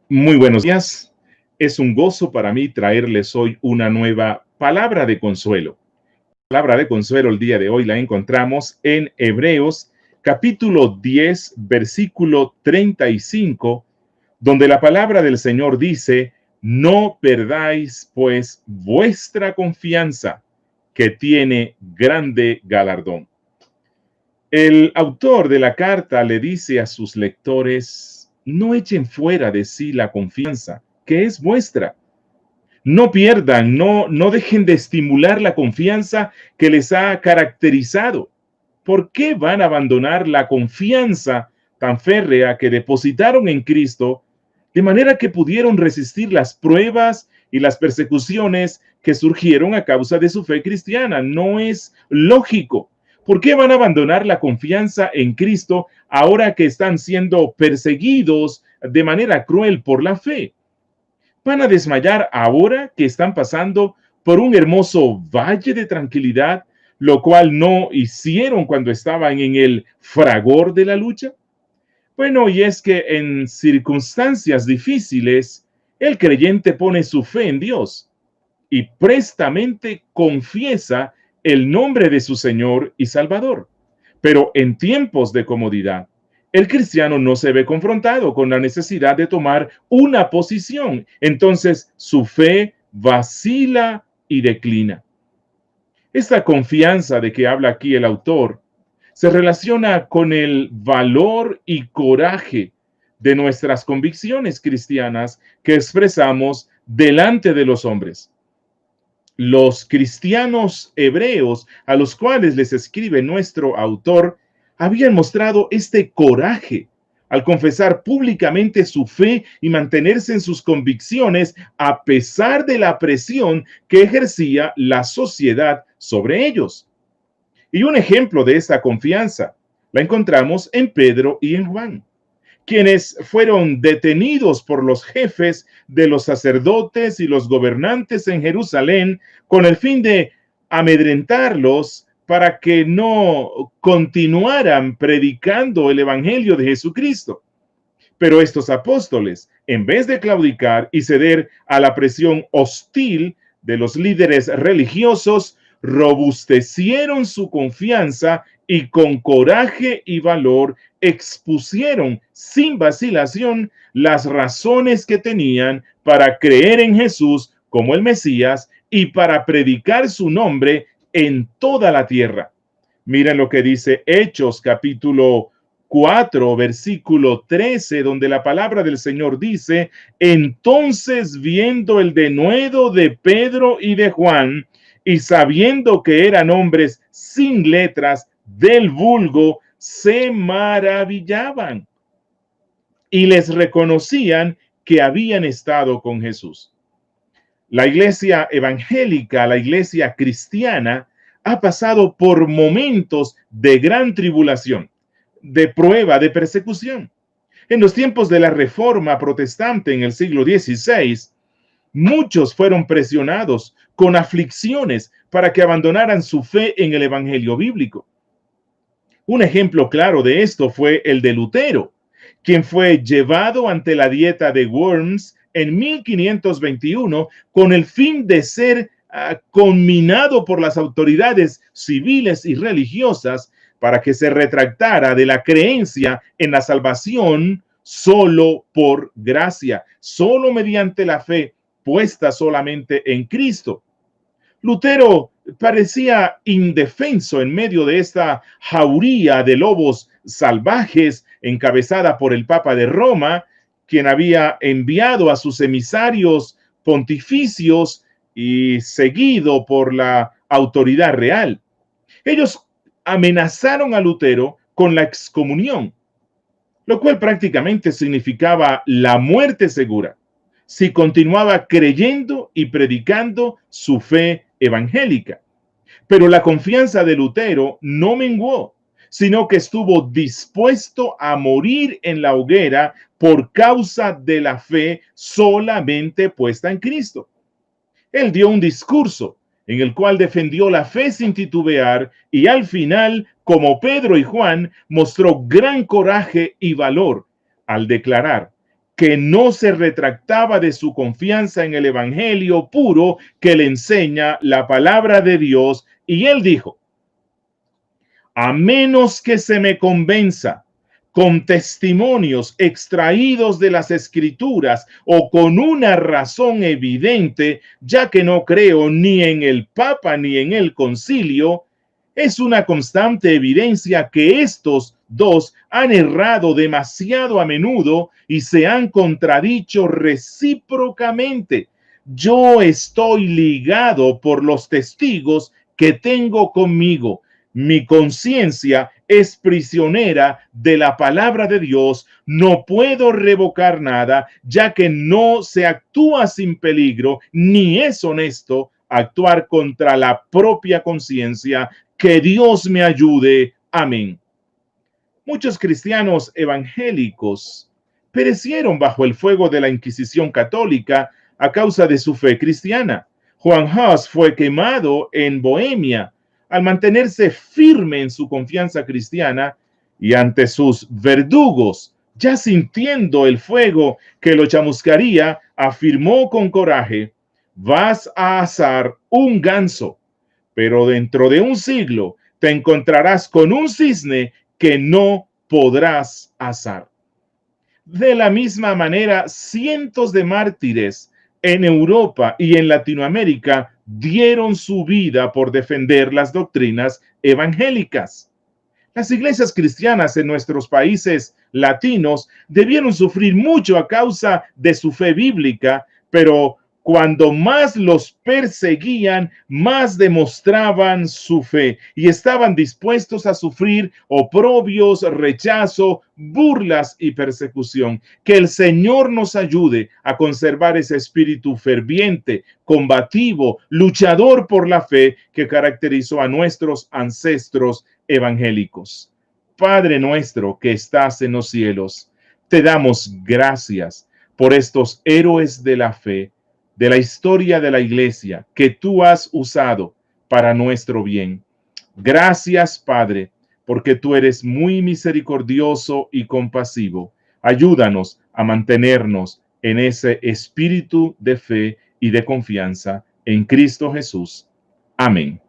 Muy buenos días. Es un gozo para mí traerles hoy una nueva palabra de consuelo. La palabra de consuelo el día de hoy la encontramos en Hebreos capítulo 10, versículo 35, donde la palabra del Señor dice: no perdáis pues vuestra confianza, que tiene grande galardón. El autor de la carta le dice a sus lectores: no echen fuera de sí la confianza que es vuestra. No pierdan, no dejen de estimular la confianza que les ha caracterizado. ¿Por qué van a abandonar la confianza tan férrea que depositaron en Cristo, de manera que pudieron resistir las pruebas y las persecuciones que surgieron a causa de su fe cristiana? No es lógico. ¿Por qué van a abandonar la confianza en Cristo ahora que están siendo perseguidos de manera cruel por la fe? Van a desmayar ahora que están pasando por un hermoso valle de tranquilidad, lo cual no hicieron cuando estaban en el fragor de la lucha. Bueno, y es que en circunstancias difíciles, el creyente pone su fe en Dios y prestamente confiesa el nombre de su Señor y Salvador. Pero en tiempos de comodidad, el cristiano no se ve confrontado con la necesidad de tomar una posición. Entonces su fe vacila y declina. Esta confianza de que habla aquí el autor se relaciona con el valor y coraje de nuestras convicciones cristianas que expresamos delante de los hombres. Los cristianos hebreos a los cuales les escribe nuestro autor habían mostrado este coraje al confesar públicamente su fe y mantenerse en sus convicciones a pesar de la presión que ejercía la sociedad sobre ellos. Y un ejemplo de esta confianza la encontramos en Pedro y en Juan, quienes fueron detenidos por los jefes de los sacerdotes y los gobernantes en Jerusalén con el fin de amedrentarlos para que no continuaran predicando el evangelio de Jesucristo. Pero estos apóstoles, en vez de claudicar y ceder a la presión hostil de los líderes religiosos, robustecieron su confianza y con coraje y valor expusieron sin vacilación las razones que tenían para creer en Jesús como el Mesías y para predicar su nombre en toda la tierra. Miren lo que dice Hechos capítulo 4, versículo 13, donde la palabra del Señor dice: entonces, viendo el denuedo de Pedro y de Juan, y sabiendo que eran hombres sin letras del vulgo, se maravillaban y les reconocían que habían estado con Jesús. La iglesia evangélica, la iglesia cristiana, ha pasado por momentos de gran tribulación, de prueba, de persecución. En los tiempos de la Reforma Protestante en el siglo XVI, muchos fueron presionados con aflicciones para que abandonaran su fe en el Evangelio bíblico. Un ejemplo claro de esto fue el de Lutero, quien fue llevado ante la dieta de Worms en 1521 con el fin de ser conminado por las autoridades civiles y religiosas para que se retractara de la creencia en la salvación solo por gracia, solo mediante la fe puesta solamente en Cristo. Lutero parecía indefenso en medio de esta jauría de lobos salvajes encabezada por el Papa de Roma, quien había enviado a sus emisarios pontificios y seguido por la autoridad real. Ellos amenazaron a Lutero con la excomunión, lo cual prácticamente significaba la muerte segura si continuaba creyendo y predicando su fe evangélica. Pero la confianza de Lutero no menguó, sino que estuvo dispuesto a morir en la hoguera por causa de la fe solamente puesta en Cristo. Él dio un discurso en el cual defendió la fe sin titubear y al final, como Pedro y Juan, mostró gran coraje y valor al declarar: que no se retractaba de su confianza en el evangelio puro que le enseña la palabra de Dios. Y él dijo: a menos que se me convenza con testimonios extraídos de las escrituras o con una razón evidente, ya que no creo ni en el Papa ni en el concilio, es una constante evidencia que estos dos han errado demasiado a menudo y se han contradicho recíprocamente. Yo estoy ligado por los testigos que tengo conmigo. Mi conciencia es prisionera de la palabra de Dios. No puedo revocar nada, ya que no se actúa sin peligro, ni es honesto actuar contra la propia conciencia. Que Dios me ayude. Amén. Muchos cristianos evangélicos perecieron bajo el fuego de la Inquisición católica a causa de su fe cristiana. Juan Hus fue quemado en Bohemia al mantenerse firme en su confianza cristiana, y ante sus verdugos, ya sintiendo el fuego que lo chamuscaría, afirmó con coraje: vas a asar un ganso, pero dentro de un siglo te encontrarás con un cisne que no podrás asar. De la misma manera, cientos de mártires en Europa y en Latinoamérica dieron su vida por defender las doctrinas evangélicas. Las iglesias cristianas en nuestros países latinos debieron sufrir mucho a causa de su fe bíblica, pero cuando más los perseguían, más demostraban su fe y estaban dispuestos a sufrir oprobios, rechazo, burlas y persecución. Que el Señor nos ayude a conservar ese espíritu ferviente, combativo, luchador por la fe que caracterizó a nuestros ancestros evangélicos. Padre nuestro que estás en los cielos, te damos gracias por estos héroes de la fe, de la historia de la iglesia, que tú has usado para nuestro bien. Gracias, Padre, porque tú eres muy misericordioso y compasivo. Ayúdanos a mantenernos en ese espíritu de fe y de confianza en Cristo Jesús. Amén.